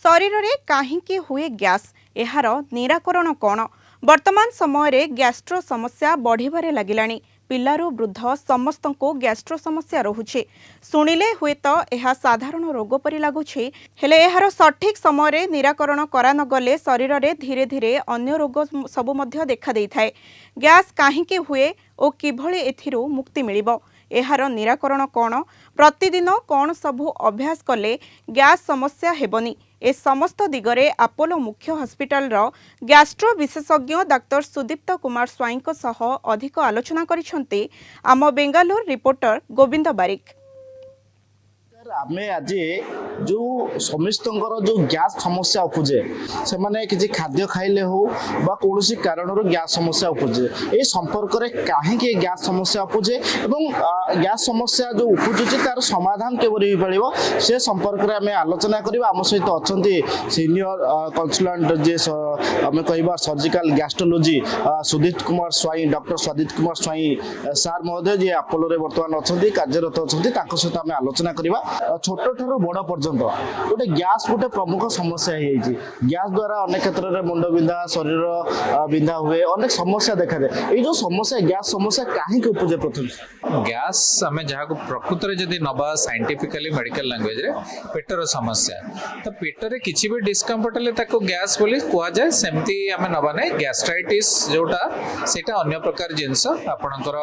शरीर में कहीं हुए गैस एहार निराकरण कौन? वर्तमान समय रे गैस्ट्रो समस्या बढ़िबारे लागिलानी। पिलारू वृद्ध समस्त को गैस्ट्रो समस्या रहुछि। शुणिले हुए तो यह साधारण रोग परि लागुछि, हेले एहार सठिक समय रे निराकरण करा न गले शरीर रे धीरे धीरे अन्य रोग सबु मध्य देखा देइथाय। गैस काहेकि हुए ओ किभଳି एथिरु मुक्ति मिलिबो? एहार निराकरण कौन? प्रतिदिन कौन सबु अभ्यास कले गैस समस्या हेबनी? ए समस्त दिगरे अपोलो मुख्य हॉस्पिटल रो गैस्ट्रो विशेषज्ञ डाक्टर सुदीप्त कुमार स्वाई सह अधिक आलोचना करिसेंती आम बेंगालुरु रिपोर्टर गोविंद बारिक। आमे आज जो समस्त जो गैस समस्या उपजे से माने किसी खाद्य खाइले हो बा कौन कारण गैस समस्या उपजे ए संपर्क में कहीं गैस समस्या उपजे एवं गैस समस्या जो उपजुचे तार समाधान केवल हो से संपर्क में आम आलोचना करवा। आम सहित अच्छा सीनियर कंसल्टेंट जे आम कह surgical gastrology Sudipta Kumar Swain doctor Sudipta Kumar Swain sir महोदय जी अपोलो बर्तमान अच्छा कार्यरत अच्छा सहित आम आलोचना करवा। छोट ठार बड़ पर्यंत गोटे गैस गोटे प्रमुख समस्या है। गैस द्वारा अनेक क्षेत्र में मुंड बिंधा शरीर बिंधा हुए अनेक समस्या देखा जाए। ये जो समस्या गैस समस्या कहीं उपजे प्रथम गैस आम जहाँ को प्रकृत में जब नवा साइंटिफिकली मेडिकल लैंग्वेज रे पेटर समस्या तो पेटर किसी भी डिस्कम्फर्ट हेले ताको गैस बोली कहुए सेमती आम नवा ना गैस्ट्राइटिस जोटा सेटा अन्य प्रकार जिनस आपणकर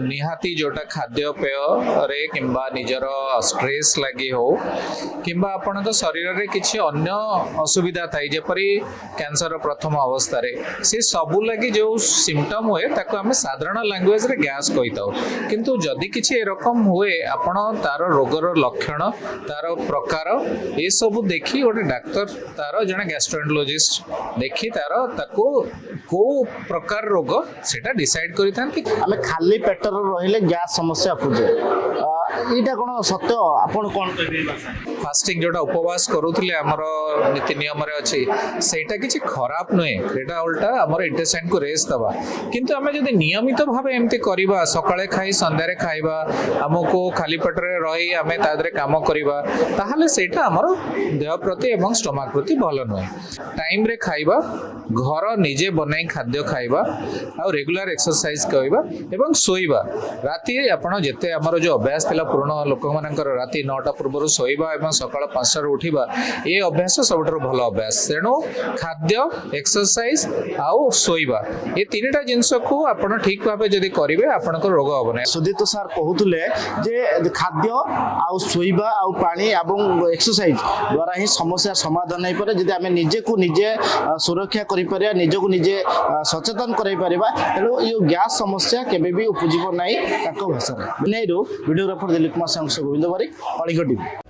निहाती जोटा खाद्य पेय रे किंबा निजर स्ट्रेस लगी हो किंबा आपन शरीर में किसी अन्य असुविधा थाई जेपरी कैंसर प्रथम अवस्था रे से सबू लगी जो सिम्पटम हुए ताको आम साधारण लैंग्वेज रे गैस कही था। किंतु जदि किसी एरकम हुए आपण तार रोगर लक्षण तार प्रकार ये सब देखी गोटे डाक्तर तार जने गैस्ट्रोएंटरोलॉजिस्ट देखी तार ताको को प्रकार रोग सेटा डिसाइड करि थान कि आम खाली पेटर रहिले गैस समस्या उपजे एटा कोन सत्य आपण कोन कहबे? फास्टिंग जोटा उपवास करूथिले हमर नीति नियम रे अछि सेटा किछि खराब नय, एटा उल्टा हमर इंटेस्टाइन को रेस्ट दबा। किंतु हमें जदि नियमित भावे एमती करबा सकाळे खाई संध्या रे खाइबा हमको खाली पेट रे रही हमें तादरे काम करबा ताहाले सेटा हमर देह प्रति एवं स्टमक प्रति भलो नय। टाइम रे खाइबा घर निजे बनाई खाद्य खाइबा आ रेगुलर एक्सरसाइज करबा एवं सोइबा। राती आपण जते हमर जो अभ्यास थिला पुराना लोक मानकर राती 9टा पूर्व सोइबा एवं सकाळ 5टा उठिबा ये अभ्यास सबुठारु भल अभ्यास। तेणु खाद्य एक्सरसाइज आउ सोइबा ये तीनटा जिनस को आपण ठीक भाबे जदि करिवे आपनकर रोग होबने। सुदीप्त सर कहूतले जे खाद्य आउ सोइबा आउ पानी एवं एक्सरसाइज द्वारा ही समस्या समाधान हो पारे। जदि आम निजे को निजे सुरक्षा करि परिया निजे को निजे सचेतन करै परिबा तेणु ये गैस समस्या केबे भी उपजीव नाही ताको भाषा रे। वीडियोग्राफर दिलीप कुमार गोविंद बारिक, कलिंग टीवी।